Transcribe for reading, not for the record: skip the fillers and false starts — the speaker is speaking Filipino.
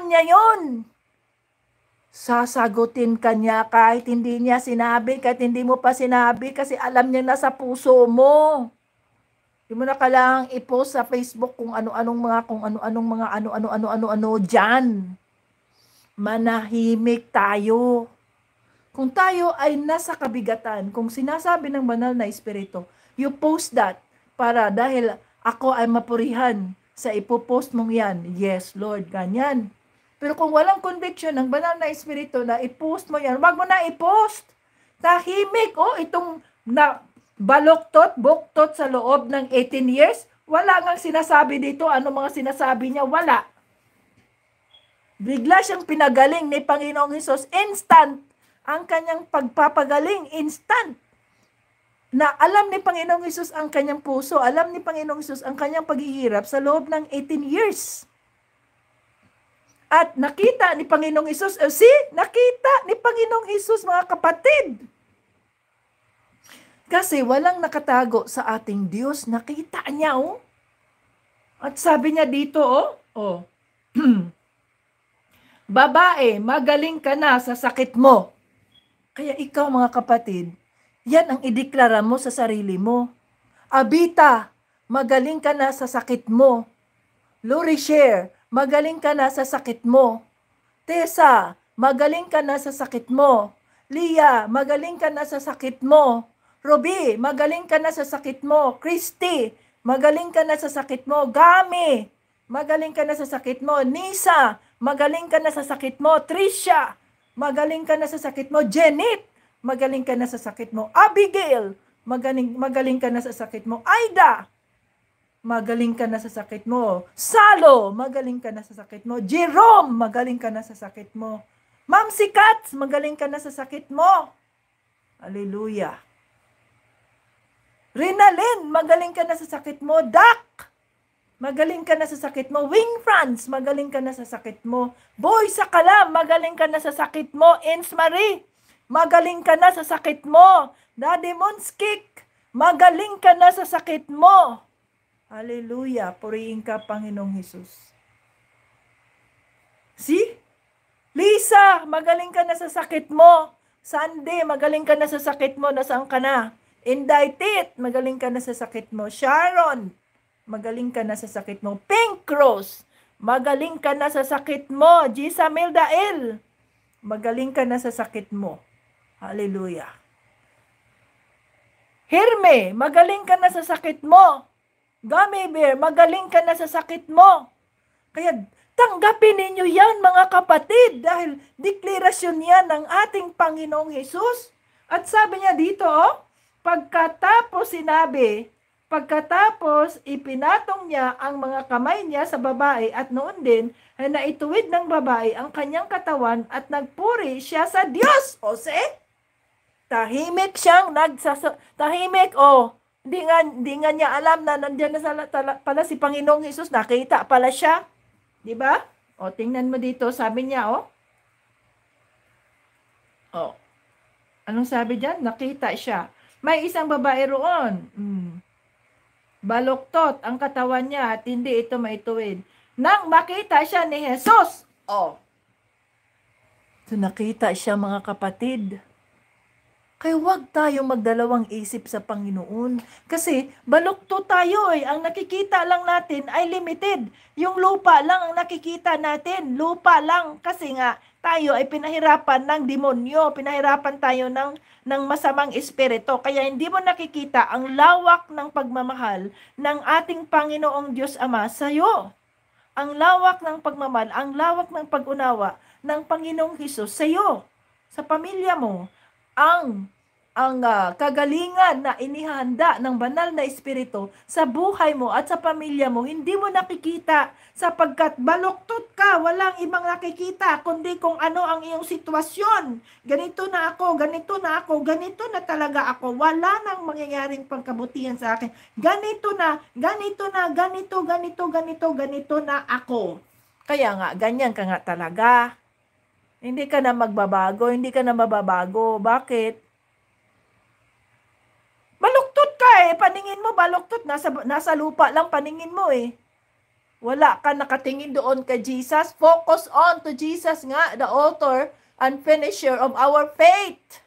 niya yun. Sasagutin ka niya kahit hindi niya sinabi, kahit hindi mo pa sinabi, kasi alam niya nasa puso mo. Hindi mo na kailangang i-post sa Facebook kung ano-anong mga ano-ano dyan. Manahimik tayo. Kung tayo ay nasa kabigatan, kung sinasabi ng banal na espiritu, you post that para dahil ako ay mapurihan sa ipopost mong yan. Yes, Lord, ganyan. Pero kung walang conviction ng banal na espiritu na i-post mo yan, wag mo na i-post. Tahimik, itong na buktot sa loob ng 18 years, wala ngang sinasabi dito. Ano mga sinasabi niya? Wala. Bigla siyang pinagaling ni Panginoong Hesus. Instant. Ang kanyang pagpapagaling, instant. Na alam ni Panginoong Hesus ang kanyang puso, alam ni Panginoong Hesus ang kanyang paghihirap sa loob ng 18 years. At nakita ni Panginoong Hesus, nakita ni Panginoong Hesus, mga kapatid. Kasi walang nakatago sa ating Diyos, nakita niya, At sabi niya dito, babae, magaling ka na sa sakit mo. Kaya ikaw, mga kapatid, yan ang ideklara mo sa sarili mo. Abita, magaling ka na sa sakit mo. Lorishare, magaling ka na sa sakit mo. Tessa, magaling ka na sa sakit mo. Leah, magaling ka na sa sakit mo. Ruby, magaling ka na sa sakit mo. Christy, magaling ka na sa sakit mo. Gami, magaling ka na sa sakit mo. Nisa, magaling ka na sa sakit mo. Tricia, magaling ka na sa sakit mo. Janet, magaling ka na sa sakit mo. Abigail, magaling ka na sa sakit mo. Aida, magaling ka na sa sakit mo. Salo, magaling ka na sa sakit mo. Jerome, magaling ka na sa sakit mo. Ma'am Sikat, magaling ka na sa sakit mo. Hallelujah. Rinalyn, magaling ka na sa sakit mo. Dak, magaling ka na sa sakit mo. Wing France, magaling ka na sa sakit mo. Boy Sakalam, magaling ka na sa sakit mo. Ins Marie, magaling ka na sa sakit mo. Daddy Monskik, magaling ka na sa sakit mo. Hallelujah. Purihin ka, Panginoong Hesus. See? Lisa, magaling ka na sa sakit mo. Sandy, magaling ka na sa sakit mo. Nasaan ka na? Indicted, magaling ka na sa sakit mo. Sharon, magaling ka na sa sakit mo. Pink Rose, magaling ka na sa sakit mo. Gisa Mildael, magaling ka na sa sakit mo. Hallelujah. Herme, magaling ka na sa sakit mo. Gummy Bear, magaling ka na sa sakit mo. Kaya tanggapin ninyo yan, mga kapatid, dahil deklarasyon yan ng ating Panginoong Hesus. At sabi niya dito, pagkatapos ipinatong niya ang mga kamay niya sa babae at noon din ay naituwid ng babae ang kanyang katawan at nagpuri siya sa Diyos. Tahimik siyang tahimik, Hindi nga niya alam na nandiyan na pala si Panginoong Hesus. Nakita pala siya. Di ba? Tingnan mo dito. Sabi niya, anong sabi diyan? Nakita siya. May isang babae roon. Baluktot ang katawan niya at hindi ito maituwid. Nang makita siya ni Hesus. So nakita siya, mga kapatid. Kaya huwag tayo magdalawang isip sa Panginoon. Kasi balukto tayo Ang nakikita lang natin ay limited. Yung lupa lang ang nakikita natin. Lupa lang. Kasi nga tayo ay pinahirapan ng demonyo. Pinahirapan tayo ng masamang espiritu. Kaya hindi mo nakikita ang lawak ng pagmamahal ng ating Panginoong Diyos Ama sa iyo. Ang lawak ng pagmamahal, ang lawak ng pag-unawa ng Panginoong Hesus sa iyo, sa pamilya mo. Ang kagalingan na inihanda ng banal na espiritu sa buhay mo at sa pamilya mo, hindi mo nakikita sapagkat baluktot ka, walang ibang nakikita kundi kung ano ang iyong sitwasyon. Ganito na ako, ganito na talaga ako. Wala nang mangyayaring pagkabutihan sa akin. Ganito na ako. Kaya nga, ganyan ka nga talaga. Hindi ka na magbabago, hindi ka na mababago. Bakit? Baluktot ka paningin mo, baluktot. Nasa lupa lang paningin mo Wala ka nakatingin doon kay Jesus. Focus on to Jesus nga, the author and finisher of our faith.